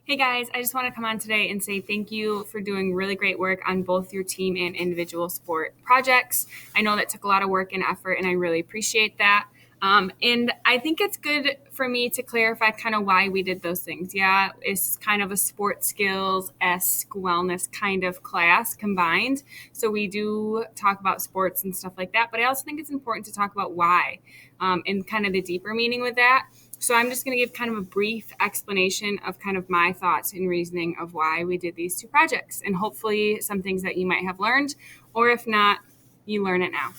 Hey guys, I just want to come on today and say thank you for doing really great work on both your team and individual sport projects. I know that took a lot of work and effort, and I really appreciate that. And I think it's good for me to clarify kind of why we did those things. Yeah, it's kind of a sports skills-esque wellness kind of class combined. So we do talk about sports and stuff like that, but I also think it's important to talk about why and kind of the deeper meaning with that. So I'm just going to give kind of a brief explanation of kind of my thoughts and reasoning of why we did these two projects, and hopefully some things that you might have learned, or if not, you learn it now.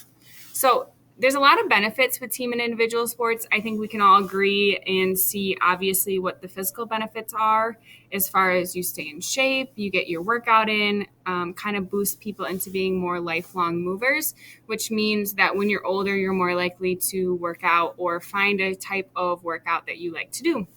So there's a lot of benefits with team and individual sports. I think we can all agree and see obviously what the physical benefits are as far as you stay in shape, you get your workout in, kind of boost people into being more lifelong movers, which means that when you're older, you're more likely to work out or find a type of workout that you like to do,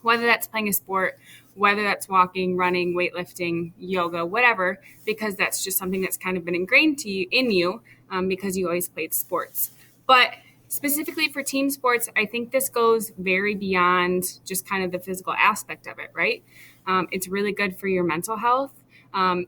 whether that's playing a sport, whether that's walking, running, weightlifting, yoga, whatever, because that's just something that's kind of been ingrained in you because you always played sports. But specifically for team sports, I think this goes very beyond just kind of the physical aspect of it, right? It's really good for your mental health.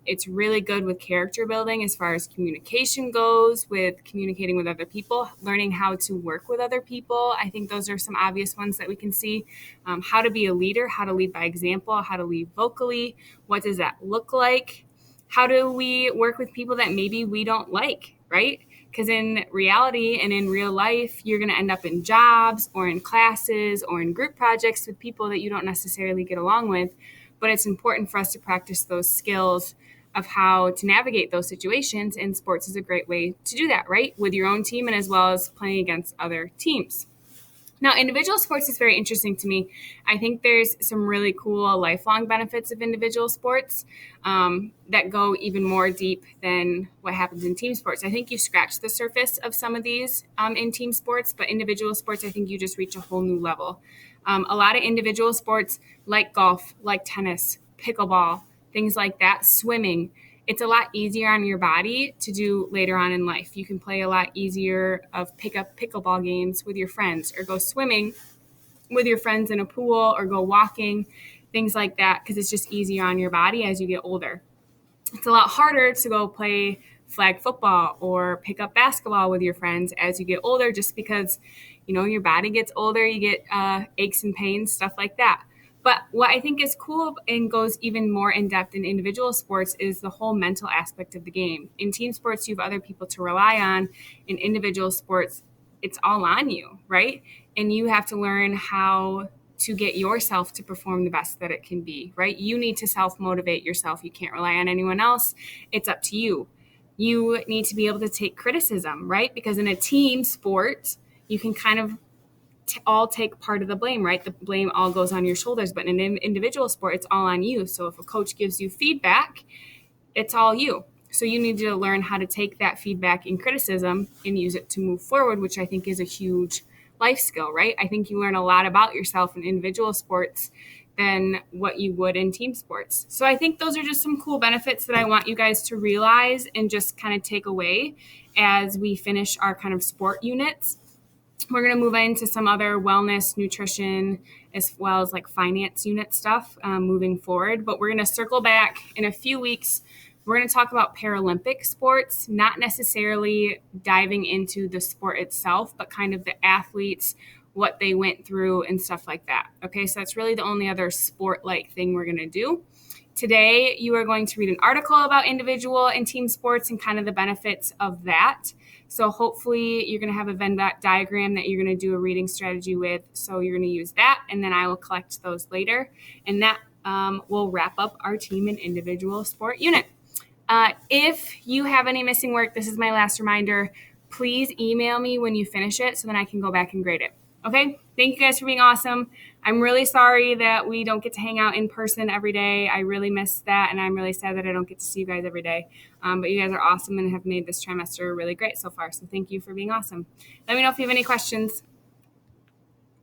It's really good with character building as far as communication goes, with communicating with other people, learning how to work with other people. I think those are some obvious ones that we can see. How to be a leader, how to lead by example, how to lead vocally. What does that look like? How do we work with people that maybe we don't like, right? Because in reality and in real life, you're going to end up in jobs or in classes or in group projects with people that you don't necessarily get along with. But it's important for us to practice those skills of how to navigate those situations. And sports is a great way to do that, right? With your own team and as well as playing against other teams. Now, individual sports is very interesting to me. I think there's some really cool lifelong benefits of individual sports that go even more deep than what happens in team sports. I think you scratch the surface of some of these in team sports, but individual sports, I think you just reach a whole new level. A lot of individual sports like golf, like tennis, pickleball, things like that, swimming, it's a lot easier on your body to do later on in life. You can play a lot easier of pick up pickleball games with your friends or go swimming with your friends in a pool or go walking, things like that, because it's just easier on your body as you get older. It's a lot harder to go play flag football or pick up basketball with your friends as you get older, just because, your body gets older, you get aches and pains, stuff like that. But what I think is cool and goes even more in depth in individual sports is the whole mental aspect of the game. In team sports, you have other people to rely on. In individual sports, it's all on you, right? And you have to learn how to get yourself to perform the best that it can be, right? You need to self-motivate yourself. You can't rely on anyone else. It's up to you. You need to be able to take criticism, right? Because in a team sport, you can kind of all take part of the blame, right? The blame all goes on your shoulders, but in an individual sport, it's all on you. So if a coach gives you feedback, it's all you. So you need to learn how to take that feedback and criticism and use it to move forward, which I think is a huge life skill, right? I think you learn a lot about yourself in individual sports than what you would in team sports. So I think those are just some cool benefits that I want you guys to realize and just kind of take away as we finish our kind of sport units. We're going to move into some other wellness, nutrition, as well as like finance unit stuff moving forward. But we're going to circle back in a few weeks. We're going to talk about Paralympic sports, not necessarily diving into the sport itself, but kind of the athletes, what they went through and stuff like that. Okay, so that's really the only other sport-like thing we're going to do. Today, you are going to read an article about individual and team sports and kind of the benefits of that. So hopefully you're going to have a Venn diagram that you're going to do a reading strategy with. So you're going to use that, and then I will collect those later. And that will wrap up our team and individual sport unit. If you have any missing work, this is my last reminder. Please email me when you finish it so then I can go back and grade it. Okay? Thank you guys for being awesome. I'm really sorry that we don't get to hang out in person every day. I really miss that, and I'm really sad that I don't get to see you guys every day. But you guys are awesome and have made this trimester really great so far. So thank you for being awesome. Let me know if you have any questions.